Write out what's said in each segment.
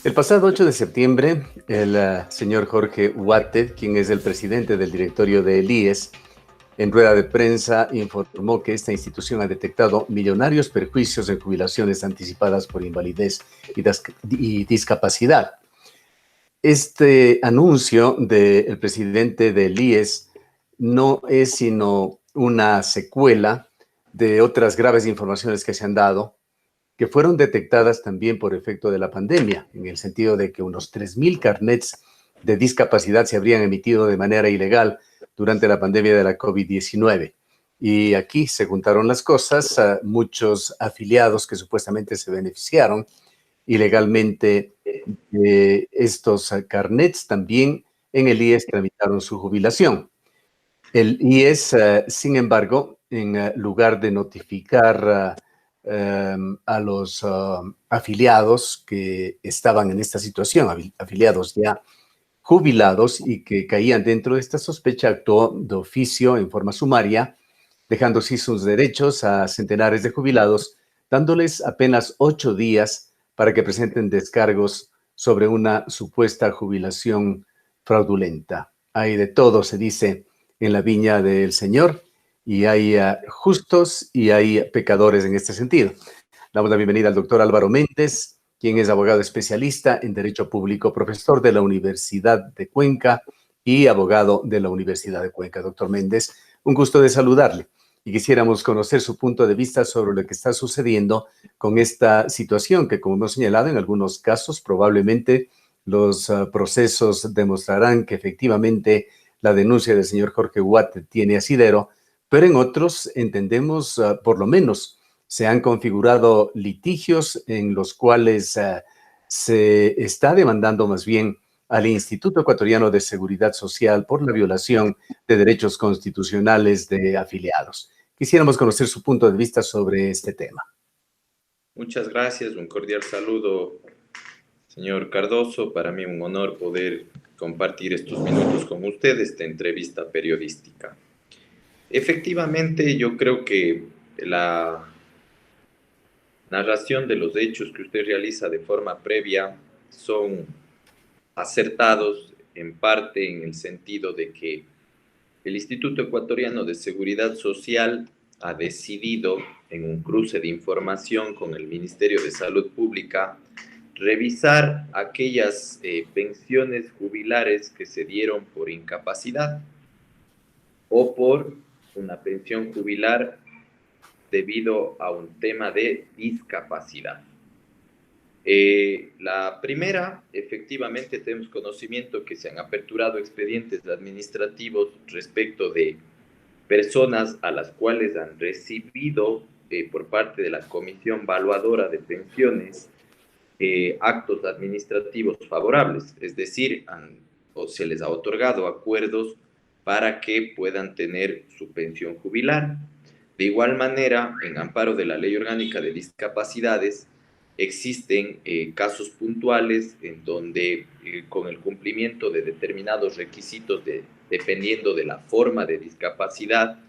El pasado 8 de septiembre, el señor Jorge Huáted, quien es el presidente del directorio de IES, en rueda de prensa informó que esta institución ha detectado millonarios perjuicios en jubilaciones anticipadas por invalidez y discapacidad. Este anuncio del presidente del IES no es sino una secuela de otras graves informaciones que se han dado, que fueron detectadas también por efecto de la pandemia, en el sentido de que unos 3,000 carnets de discapacidad se habrían emitido de manera ilegal durante la pandemia de la COVID-19. Y aquí se juntaron las cosas, muchos afiliados que supuestamente se beneficiaron ilegalmente de estos carnets también en el IES tramitaron su jubilación. El IES, sin embargo, en lugar de notificar a los afiliados que estaban en esta situación, afiliados ya jubilados y que caían dentro de esta sospecha, actuó de oficio en forma sumaria, dejando sin sus derechos a centenares de jubilados, dándoles apenas 8 días para que presenten descargos sobre una supuesta jubilación fraudulenta. Hay de todo, se dice, en la viña del Señor, y hay justos y hay pecadores en este sentido. Damos la bienvenida al doctor Álvaro Méndez, quien es abogado especialista en Derecho Público, profesor de la Universidad de Cuenca y abogado de la Universidad de Cuenca. Doctor Méndez, un gusto de saludarle y quisiéramos conocer su punto de vista sobre lo que está sucediendo con esta situación que, como hemos señalado, en algunos casos probablemente los procesos demostrarán que efectivamente la denuncia del señor Jorge Huáted tiene asidero, pero en otros entendemos, por lo menos, se han configurado litigios en los cuales se está demandando más bien al Instituto Ecuatoriano de Seguridad Social por la violación de derechos constitucionales de afiliados. Quisiéramos conocer su punto de vista sobre este tema. Muchas gracias, un cordial saludo, señor Cardoso. Para mí un honor poder compartir estos minutos con usted, esta entrevista periodística. Efectivamente, yo creo que la narración de los hechos que usted realiza de forma previa son acertados en parte en el sentido de que el Instituto Ecuatoriano de Seguridad Social ha decidido, en un cruce de información con el Ministerio de Salud Pública, revisar aquellas pensiones jubilares que se dieron por incapacidad o por una pensión jubilar debido a un tema de discapacidad. La primera, efectivamente tenemos conocimiento que se han aperturado expedientes administrativos respecto de personas a las cuales han recibido por parte de la Comisión Evaluadora de Pensiones actos administrativos favorables, es decir, o se les ha otorgado acuerdos para que puedan tener su pensión jubilar. De igual manera, en amparo de la Ley Orgánica de Discapacidades, existen casos puntuales en donde con el cumplimiento de determinados requisitos dependiendo de la forma de discapacidad,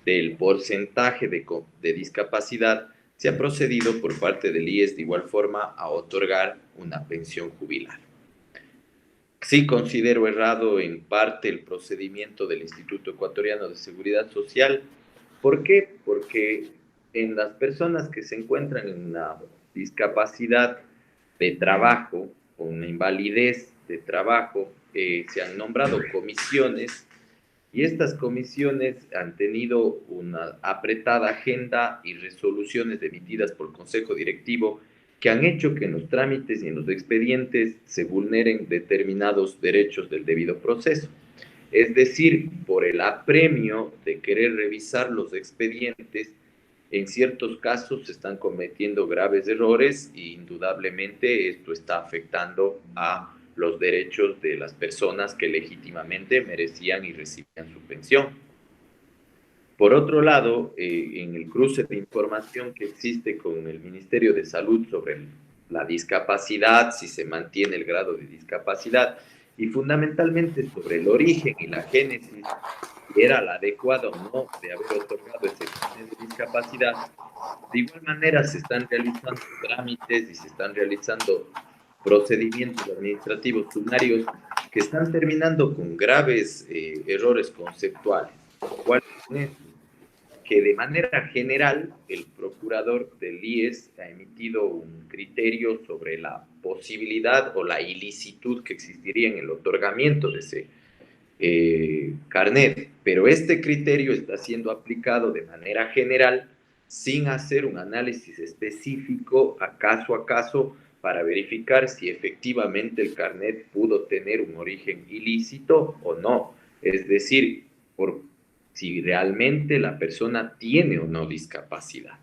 del porcentaje de discapacidad, se ha procedido por parte del IES de igual forma a otorgar una pensión jubilar. Sí considero errado en parte el procedimiento del Instituto Ecuatoriano de Seguridad Social. ¿Por qué? Porque en las personas que se encuentran en una discapacidad de trabajo o una invalidez de trabajo, se han nombrado comisiones y estas comisiones han tenido una apretada agenda y resoluciones emitidas por el Consejo Directivo que han hecho que en los trámites y en los expedientes se vulneren determinados derechos del debido proceso. Es decir, por el apremio de querer revisar los expedientes, en ciertos casos se están cometiendo graves errores e indudablemente esto está afectando a los derechos de las personas que legítimamente merecían y recibían su pensión. Por otro lado, en el cruce de información que existe con el Ministerio de Salud sobre la discapacidad, si se mantiene el grado de discapacidad, y fundamentalmente sobre el origen y la génesis, si era la adecuada o no de haber otorgado ese examen de discapacidad, de igual manera se están realizando trámites y se están realizando procedimientos administrativos sumarios que están terminando con graves errores conceptuales. ¿Cuáles son estos? Que de manera general el procurador del IES ha emitido un criterio sobre la posibilidad o la ilicitud que existiría en el otorgamiento de ese carnet, pero este criterio está siendo aplicado de manera general sin hacer un análisis específico a caso para verificar si efectivamente el carnet pudo tener un origen ilícito o no, es decir, por si realmente la persona tiene o no discapacidad.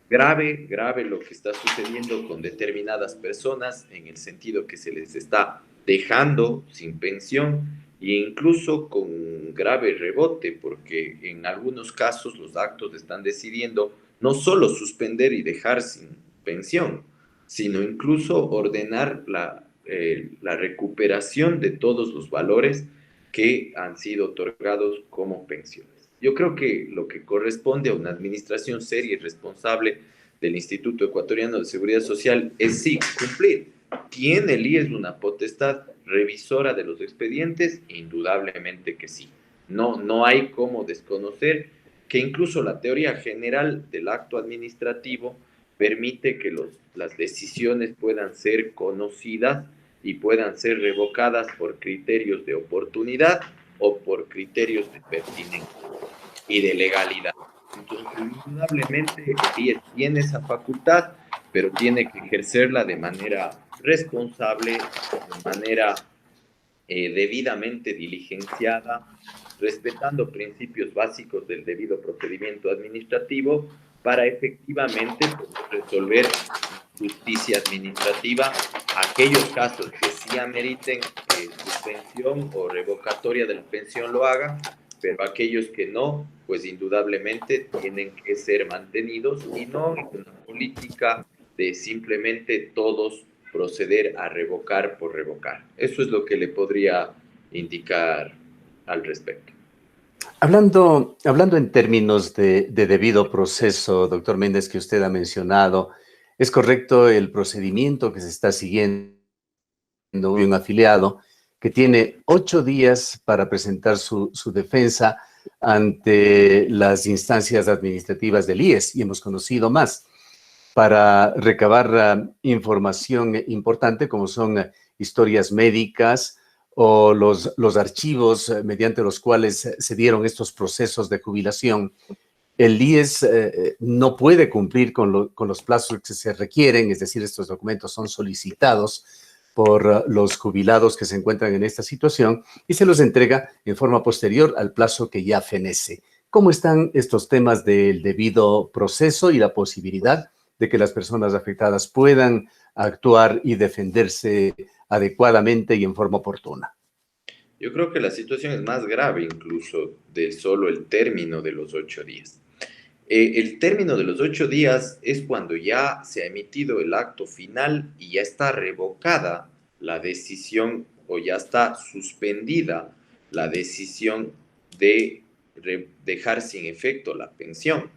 Grave, grave lo que está sucediendo con determinadas personas en el sentido que se les está dejando sin pensión e incluso con un grave rebote, porque en algunos casos los actos están decidiendo no solo suspender y dejar sin pensión, sino incluso ordenar la recuperación de todos los valores que han sido otorgados como pensiones. Yo creo que lo que corresponde a una administración seria y responsable del Instituto Ecuatoriano de Seguridad Social es sí cumplir. ¿Tiene el IES una potestad revisora de los expedientes? Indudablemente que sí. No hay cómo desconocer que incluso la teoría general del acto administrativo permite que las decisiones puedan ser conocidas y puedan ser revocadas por criterios de oportunidad o por criterios de pertinencia y de legalidad. Entonces, indudablemente, el IES tiene esa facultad, pero tiene que ejercerla de manera responsable, de manera debidamente diligenciada, respetando principios básicos del debido procedimiento administrativo para efectivamente poder resolver justicia administrativa aquellos casos que sí ameriten suspensión o revocatoria de la pensión lo hagan, pero aquellos que no, pues indudablemente tienen que ser mantenidos y no en una política de simplemente todos proceder a revocar por revocar. Eso es lo que le podría indicar al respecto. Hablando en términos de debido proceso, doctor Méndez, que usted ha mencionado, ¿es correcto el procedimiento que se está siguiendo de un afiliado que tiene 8 días para presentar su defensa ante las instancias administrativas del IES? Y hemos conocido más para recabar información importante como son historias médicas o los archivos mediante los cuales se dieron estos procesos de jubilación. El IES no puede cumplir con los plazos que se requieren, es decir, estos documentos son solicitados por los jubilados que se encuentran en esta situación y se los entrega en forma posterior al plazo que ya fenece. ¿Cómo están estos temas del debido proceso y la posibilidad de que las personas afectadas puedan actuar y defenderse adecuadamente y en forma oportuna? Yo creo que la situación es más grave incluso de solo el término de los 8 días. El término de los 8 días es cuando ya se ha emitido el acto final y ya está revocada la decisión o ya está suspendida la decisión de dejar sin efecto la pensión.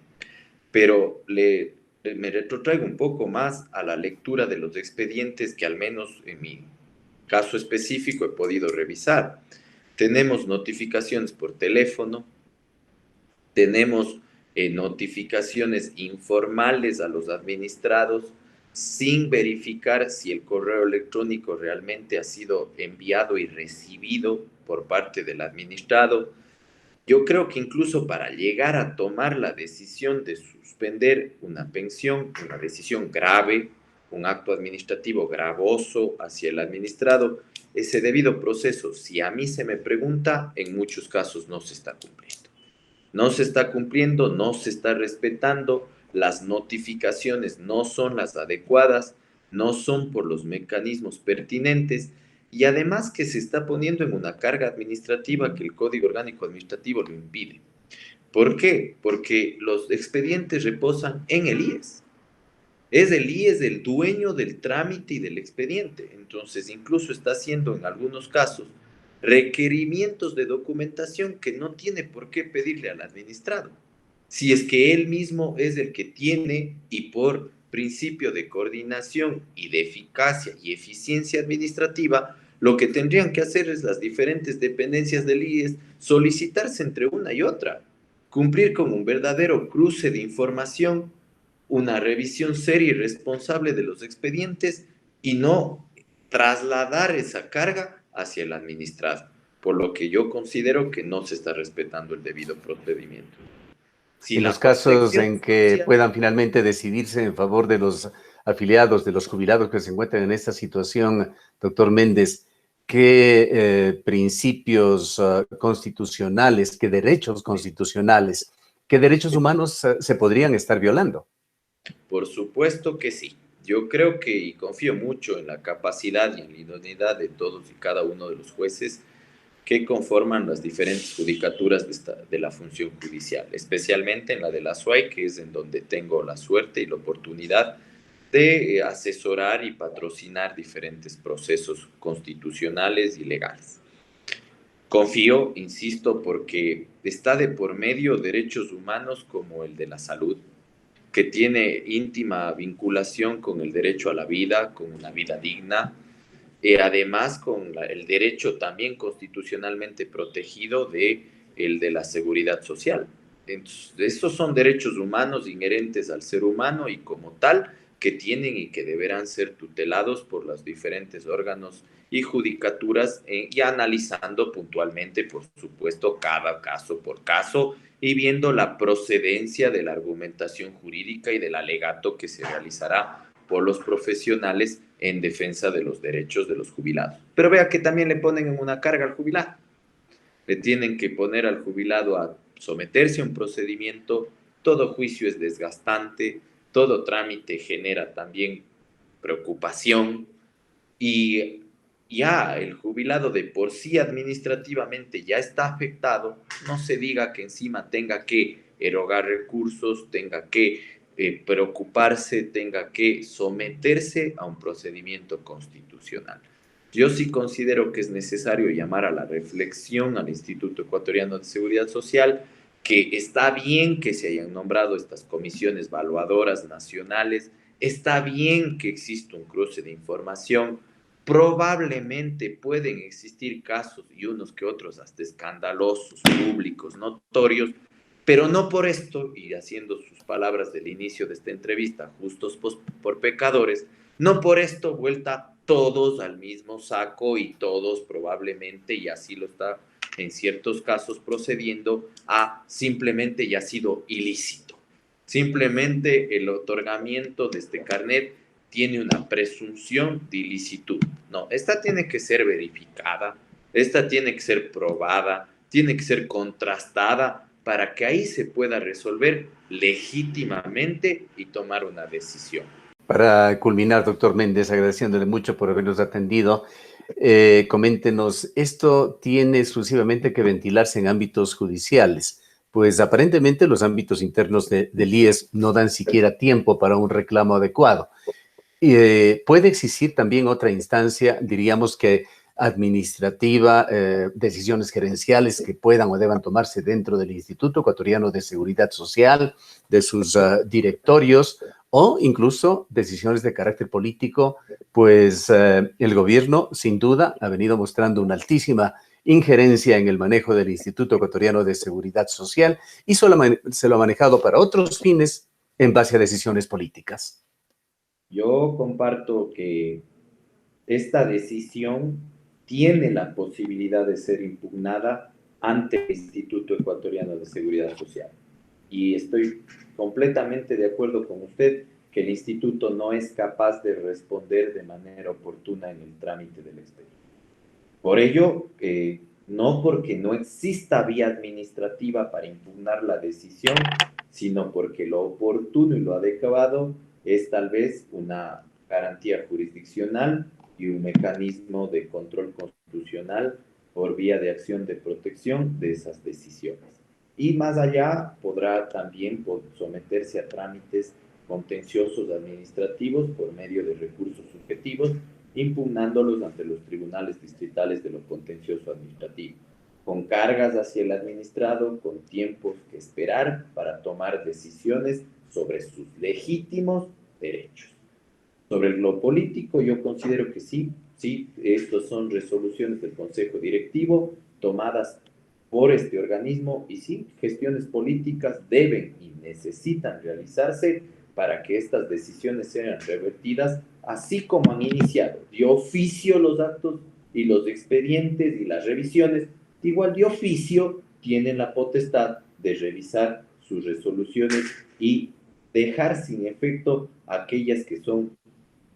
Pero me retrotraigo un poco más a la lectura de los expedientes que al menos en mi caso específico he podido revisar. Tenemos notificaciones por teléfono, tenemos notificaciones informales a los administrados sin verificar si el correo electrónico realmente ha sido enviado y recibido por parte del administrado. Yo creo que incluso para llegar a tomar la decisión de suspender una pensión, una decisión grave, un acto administrativo gravoso hacia el administrado, ese debido proceso, si a mí se me pregunta, en muchos casos no se está cumpliendo. No se está cumpliendo, no se está respetando, las notificaciones no son las adecuadas, no son por los mecanismos pertinentes y además que se está poniendo en una carga administrativa que el Código Orgánico Administrativo lo impide. ¿Por qué? Porque los expedientes reposan en el IES. Es el IES el dueño del trámite y del expediente. Entonces, incluso está haciendo en algunos casos requerimientos de documentación que no tiene por qué pedirle al administrado. Si es que él mismo es el que tiene y por principio de coordinación y de eficacia y eficiencia administrativa, lo que tendrían que hacer es las diferentes dependencias del IES solicitarse entre una y otra, cumplir con un verdadero cruce de información, una revisión seria y responsable de los expedientes y no trasladar esa carga hacia el administrado, por lo que yo considero que no se está respetando el debido procedimiento. Si En los la casos protección en que social, puedan finalmente decidirse en favor de los afiliados, de los jubilados que se encuentran en esta situación, doctor Méndez, ¿qué principios constitucionales, qué derechos constitucionales, qué derechos humanos se podrían estar violando? por supuesto que sí. Yo creo que y confío mucho en la capacidad y en la idoneidad de todos y cada uno de los jueces que conforman las diferentes judicaturas de la función judicial, especialmente en la de la SUAY, que es en donde tengo la suerte y la oportunidad de asesorar y patrocinar diferentes procesos constitucionales y legales. Confío, insisto, porque está de por medio derechos humanos como el de la salud, que tiene íntima vinculación con el derecho a la vida, con una vida digna, además con el derecho también constitucionalmente protegido de el de la seguridad social. Entonces, estos son derechos humanos inherentes al ser humano y como tal que tienen y que deberán ser tutelados por los diferentes órganos y judicaturas y analizando puntualmente, por supuesto, cada caso por caso y viendo la procedencia de la argumentación jurídica y del alegato que se realizará por los profesionales en defensa de los derechos de los jubilados. Pero vea que también le ponen en una carga al jubilado. Le tienen que poner al jubilado a someterse a un procedimiento, todo juicio es desgastante, todo trámite genera también preocupación y ya el jubilado de por sí administrativamente ya está afectado, no se diga que encima tenga que erogar recursos, tenga que preocuparse, tenga que someterse a un procedimiento constitucional. Yo sí considero que es necesario llamar a la reflexión al Instituto Ecuatoriano de Seguridad Social, que está bien que se hayan nombrado estas comisiones evaluadoras nacionales, está bien que exista un cruce de información, probablemente pueden existir casos y unos que otros hasta escandalosos, públicos, notorios, pero no por esto, y haciendo sus palabras del inicio de esta entrevista, justos por pecadores, no por esto vuelta todos al mismo saco y todos probablemente, y así lo está en ciertos casos procediendo, a simplemente ya sido ilícito. Simplemente el otorgamiento de este carnet tiene una presunción de ilicitud. No, esta tiene que ser verificada, esta tiene que ser probada, tiene que ser contrastada para que ahí se pueda resolver legítimamente y tomar una decisión. Para culminar, doctor Méndez, agradeciéndole mucho por habernos atendido, coméntenos, ¿esto tiene exclusivamente que ventilarse en ámbitos judiciales? Pues aparentemente los ámbitos internos del IES no dan siquiera tiempo para un reclamo adecuado. ¿Puede existir también otra instancia, diríamos que administrativa, decisiones gerenciales que puedan o deban tomarse dentro del Instituto Ecuatoriano de Seguridad Social, de sus directorios, o incluso decisiones de carácter político? Pues el gobierno, sin duda, ha venido mostrando una altísima injerencia en el manejo del Instituto Ecuatoriano de Seguridad Social y se lo ha manejado para otros fines en base a decisiones políticas. Yo comparto que esta decisión tiene la posibilidad de ser impugnada ante el Instituto Ecuatoriano de Seguridad Social. Y estoy completamente de acuerdo con usted que el instituto no es capaz de responder de manera oportuna en el trámite del expediente. Por ello, no porque no exista vía administrativa para impugnar la decisión, sino porque lo oportuno y lo adecuado es tal vez una garantía jurisdiccional y un mecanismo de control constitucional por vía de acción de protección de esas decisiones. Y más allá, podrá también someterse a trámites contenciosos administrativos por medio de recursos subjetivos, impugnándolos ante los tribunales distritales de lo contencioso administrativo, con cargas hacia el administrado, con tiempos que esperar para tomar decisiones sobre sus legítimos derechos. Sobre lo político, yo considero que sí, estos son resoluciones del Consejo Directivo tomadas por este organismo y sí, gestiones políticas deben y necesitan realizarse para que estas decisiones sean revertidas, así como han iniciado de oficio los actos y los expedientes y las revisiones, igual de oficio tienen la potestad de revisar sus resoluciones y dejar sin efecto aquellas que son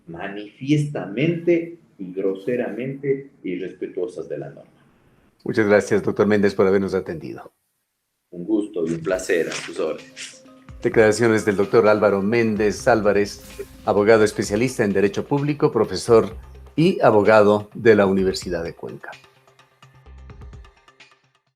manifiestamente y groseramente irrespetuosas de la norma. Muchas gracias, doctor Méndez, por habernos atendido. Un gusto y un placer a sus órdenes. Declaraciones del doctor Álvaro Méndez Álvarez, abogado especialista en Derecho Público, profesor y abogado de la Universidad de Cuenca.